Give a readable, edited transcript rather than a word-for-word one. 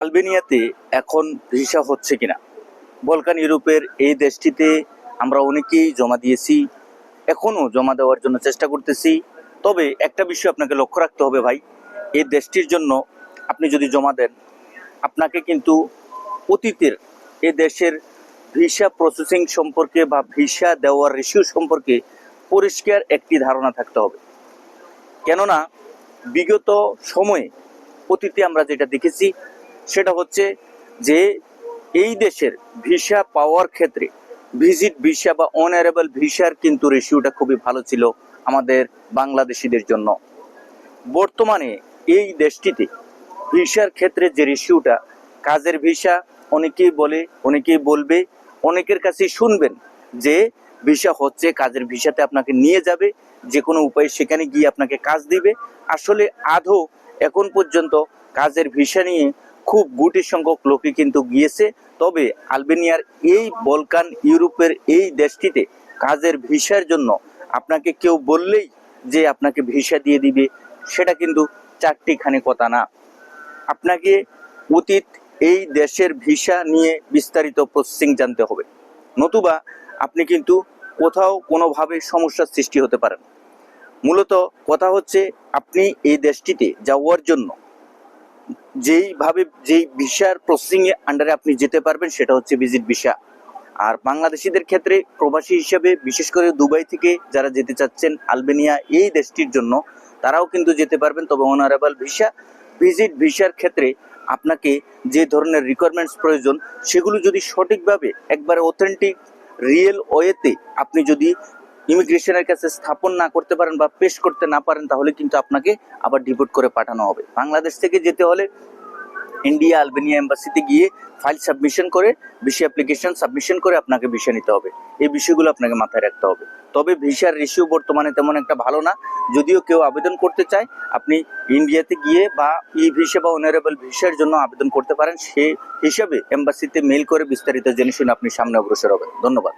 আলবেনিয়াতে এখন ভিসা হচ্ছে কিনা? বলকান ইউরোপের এই দেশটিতে আমরা অনেকেই জমা দিয়েছি, এখনও জমা দেওয়ার জন্য চেষ্টা করতেছি। তবে একটা বিষয় আপনাকে লক্ষ্য রাখতে হবে ভাই, এই দেশটির জন্য আপনি যদি জমা দেন, আপনাকে কিন্তু অতীতের এ দেশের ভিসা প্রসেসিং সম্পর্কে বা ভিসা দেওয়ার রেশিও সম্পর্কে পরিষ্কার একটি ধারণা থাকতে হবে। কেননা বিগত সময়ে অতীতে আমরা যেটা দেখেছি সেটা হচ্ছে যে এই দেশের ভিসা পাওয়ার ক্ষেত্রে ভিজিট ভিসা বা অনারেবল ভিসার কিন্তু রেশিওটা খুবই ভালো ছিল আমাদের বাংলাদেশিদের জন্য। বর্তমানে এই দেশটিতে ভিসার ক্ষেত্রে যে রেশিওটা, কাজের ভিসা অনেকেই বলে, অনেকেই বলবে, অনেকের কাছে শুনবেন যে ভিসা হচ্ছে, কাজের ভিসাতে আপনাকে নিয়ে যাবে, যে কোনো উপায়ে সেখানে গিয়ে আপনাকে কাজ দিবে। আসলে আদৌ এখন পর্যন্ত কাজের ভিসা নিয়ে খুব গুটি সংখ্যক লোকই কিন্তু গিয়েছে। তবে আলবেনিয়ার এই বলকান ইউরোপের এই দেশটিতে কাজের ভিসার জন্য আপনাকে কেউ বললেই যে আপনাকে ভিসা দিয়ে দিবে, সেটা কিন্তু চারটিখানি কথা না। আপনাকে অতীত এই দেশের ভিসা নিয়ে বিস্তারিত প্রসেসিং জানতে হবে, নতুবা আপনি কিন্তু কোথাও কোনোভাবে সমস্যার সৃষ্টি হতে পারেন। মূলত কথা হচ্ছে আপনি এই দেশটিতে যাওয়ার জন্য যেই ভিসার প্রসেসিং এ আন্ডারে আপনি যেতে পারবেন সেটা হচ্ছে ভিজিট ভিসা। আর বাংলাদেশিদের ক্ষেত্রে প্রবাসী হিসেবে বিশেষ করে দুবাই থেকে যারা যেতে চাচ্ছেন আলবেনিয়া এই দেশটির জন্য, তারাও কিন্তু যেতে পারবেন। তবে অনারেবল ভিসা, ভিজিট ভিসার ক্ষেত্রে আপনাকে যে ধরনের রিকোয়ারমেন্টস প্রয়োজন সেগুলো যদি সঠিকভাবে একবারে অথেন্টিক রিয়েল ওয়েতে আপনি যদি ইমিগ্রেশনের কাছে স্থাপন না করতে পারেন বা পেশ করতে না পারেন, তাহলে কিন্তু আপনাকে আবার ডিপোর্ট করে পাঠানো হবে। বাংলাদেশ থেকে যেতে হলে ইন্ডিয়া আলবেনিয়া এম্বাসিতে গিয়ে ফাইল সাবমিশন করে, ভিসা অ্যাপ্লিকেশন সাবমিশন করে আপনাকে ভিসা নিতে হবে। এই বিষয়গুলো আপনাকে মাথায় রাখতে হবে। তবে ভিসার রেশিও বর্তমানে তেমন একটা ভালো না। যদিও কেউ আবেদন করতে চায়, আপনি ইন্ডিয়াতে গিয়ে বা ই ভিসা বা অনারেবল ভিসার জন্য আবেদন করতে পারেন। সেই হিসাবে এম্বাসিতে মেইল করে বিস্তারিত জেনে শুনে আপনি সামনে অগ্রসর হবেন। ধন্যবাদ।